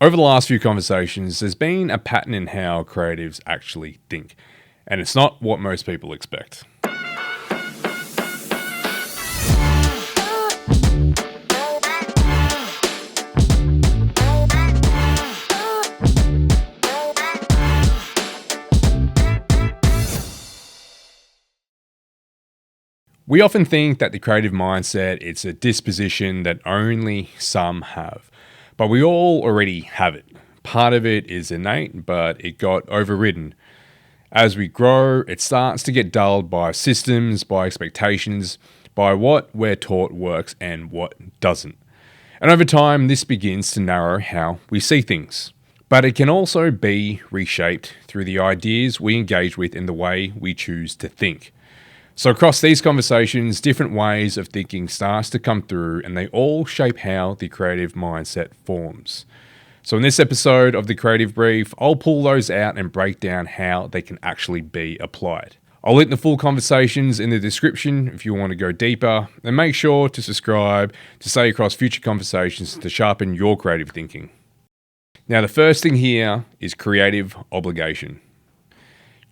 Over the last few conversations, there's been a pattern in how creatives actually think, and it's not what most people expect. We often think that the creative mindset it's a disposition that only some have, but we all already have it. Part of it is innate, but it got overridden. As we grow, it starts to get dulled by systems, by expectations, by what we're taught works and what doesn't. And over time, this begins to narrow how we see things. But it can also be reshaped through the ideas we engage with and the way we choose to think. So across these conversations, different ways of thinking starts to come through and they all shape how the creative mindset forms. So in this episode of The Creative Brief, I'll pull those out and break down how they can actually be applied. I'll link the full conversations in the description if you want to go deeper, and make sure to subscribe to stay across future conversations to sharpen your creative thinking. Now the first thing here is creative obligation.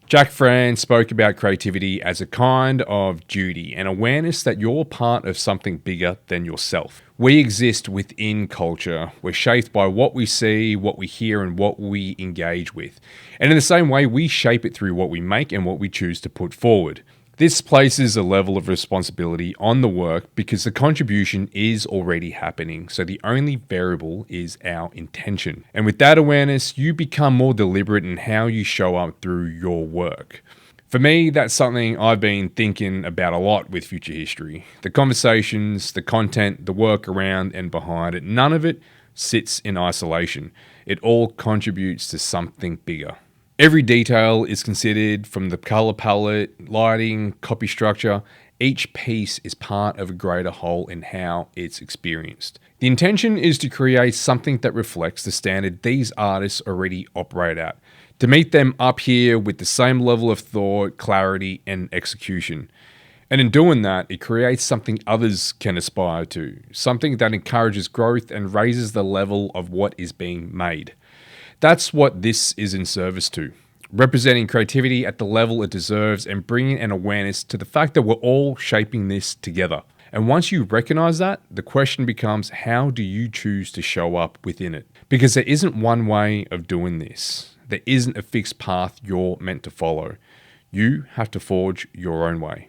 Jack Fran spoke about creativity as a kind of duty and awareness that you're part of something bigger than yourself. We exist within culture. We're shaped by what we see, what we hear, and what we engage with. And in the same way, we shape it through what we make and what we choose to put forward. This places a level of responsibility on the work because the contribution is already happening, so the only variable is our intention. And with that awareness, you become more deliberate in how you show up through your work. For me, that's something I've been thinking about a lot with Future History. The conversations, the content, the work around and behind it, none of it sits in isolation. It all contributes to something bigger. Every detail is considered, from the color palette, lighting, copy structure. Each piece is part of a greater whole in how it's experienced. The intention is to create something that reflects the standard these artists already operate at, to meet them up here with the same level of thought, clarity, and execution. And in doing that, it creates something others can aspire to, something that encourages growth and raises the level of what is being made. That's what this is in service to, representing creativity at the level it deserves and bringing an awareness to the fact that we're all shaping this together. And once you recognize that, the question becomes, how do you choose to show up within it? Because there isn't one way of doing this. There isn't a fixed path you're meant to follow. You have to forge your own way.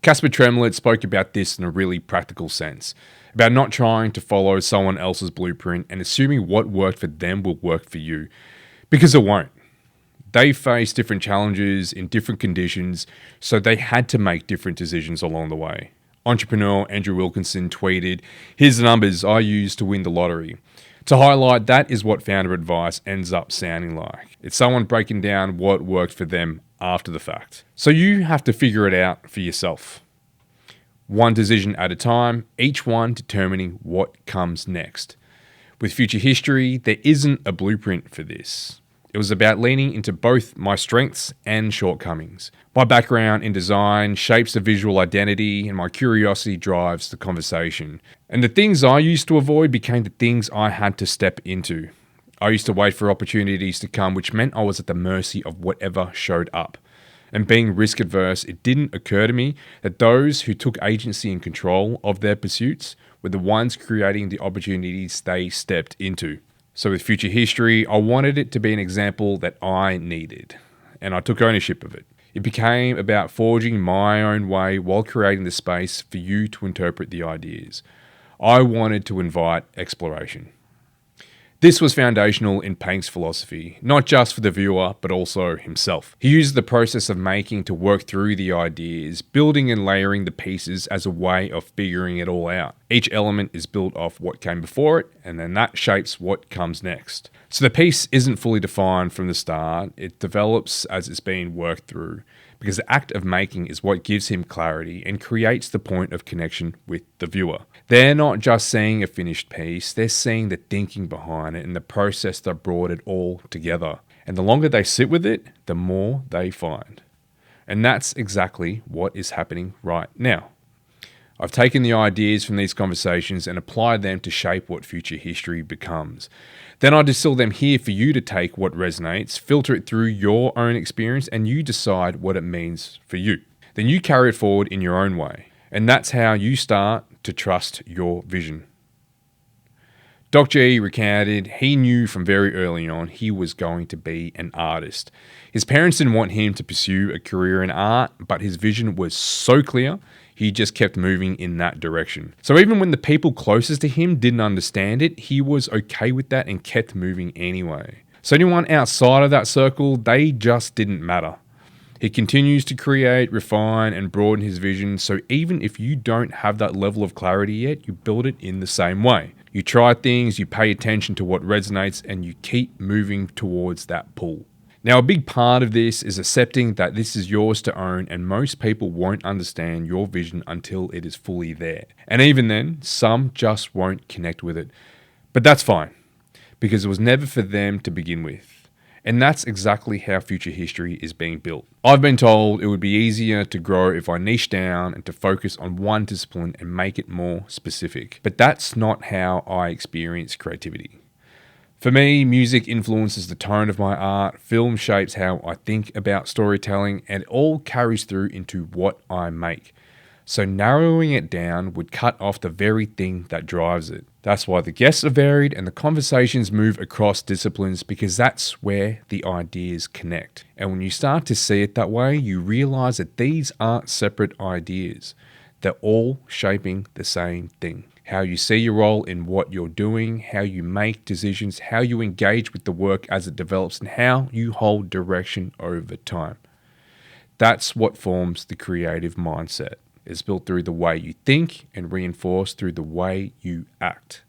Casper Tremlett spoke about this in a really practical sense, about not trying to follow someone else's blueprint and assuming what worked for them will work for you, because it won't. They faced different challenges in different conditions, so they had to make different decisions along the way. Entrepreneur Andrew Wilkinson tweeted, "Here's the numbers I used to win the lottery." To highlight, that is what founder advice ends up sounding like. It's someone breaking down what worked for them after the fact. So you have to figure it out for yourself. One decision at a time, each one determining what comes next. With Future History, there isn't a blueprint for this. It was about leaning into both my strengths and shortcomings. My background in design shapes the visual identity, and my curiosity drives the conversation. And the things I used to avoid became the things I had to step into. I used to wait for opportunities to come, which meant I was at the mercy of whatever showed up. And being risk adverse, it didn't occur to me that those who took agency and control of their pursuits were the ones creating the opportunities they stepped into. So with Future History, I wanted it to be an example that I needed, and I took ownership of it. It became about forging my own way while creating the space for you to interpret the ideas. I wanted to invite exploration. This was foundational in Pank's philosophy, not just for the viewer, but also himself. He used the process of making to work through the ideas, building and layering the pieces as a way of figuring it all out. Each element is built off what came before it, and then that shapes what comes next. So the piece isn't fully defined from the start, it develops as it's being worked through, because the act of making is what gives him clarity and creates the point of connection with the viewer. They're not just seeing a finished piece, they're seeing the thinking behind it and the process that brought it all together. And the longer they sit with it, the more they find. And that's exactly what is happening right now. I've taken the ideas from these conversations and applied them to shape what future history becomes. Then I distill them here for you to take what resonates, filter it through your own experience, and you decide what it means for you. Then you carry it forward in your own way. And that's how you start to trust your vision. Doc G recounted he knew from very early on he was going to be an artist. His parents didn't want him to pursue a career in art, but his vision was so clear, he just kept moving in that direction. So even when the people closest to him didn't understand it, he was okay with that and kept moving anyway. So anyone outside of that circle, they just didn't matter. He continues to create, refine, and broaden his vision, so even if you don't have that level of clarity yet, you build it in the same way. You try things, you pay attention to what resonates, and you keep moving towards that pull. Now, a big part of this is accepting that this is yours to own, and most people won't understand your vision until it is fully there. And even then, some just won't connect with it. But that's fine, because it was never for them to begin with. And that's exactly how future history is being built. I've been told it would be easier to grow if I niche down and to focus on one discipline and make it more specific. But that's not how I experience creativity. For me, music influences the tone of my art, film shapes how I think about storytelling, and it all carries through into what I make. So narrowing it down would cut off the very thing that drives it. That's why the guests are varied and the conversations move across disciplines, because that's where the ideas connect. And when you start to see it that way, you realize that these aren't separate ideas. They're all shaping the same thing. How you see your role in what you're doing, how you make decisions, how you engage with the work as it develops, and how you hold direction over time. That's what forms the creative mindset. It's built through the way you think and reinforced through the way you act.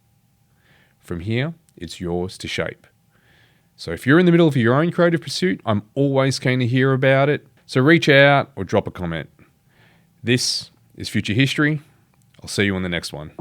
From here, it's yours to shape. So if you're in the middle of your own creative pursuit, I'm always keen to hear about it. So reach out or drop a comment. This is Future History. I'll see you on the next one.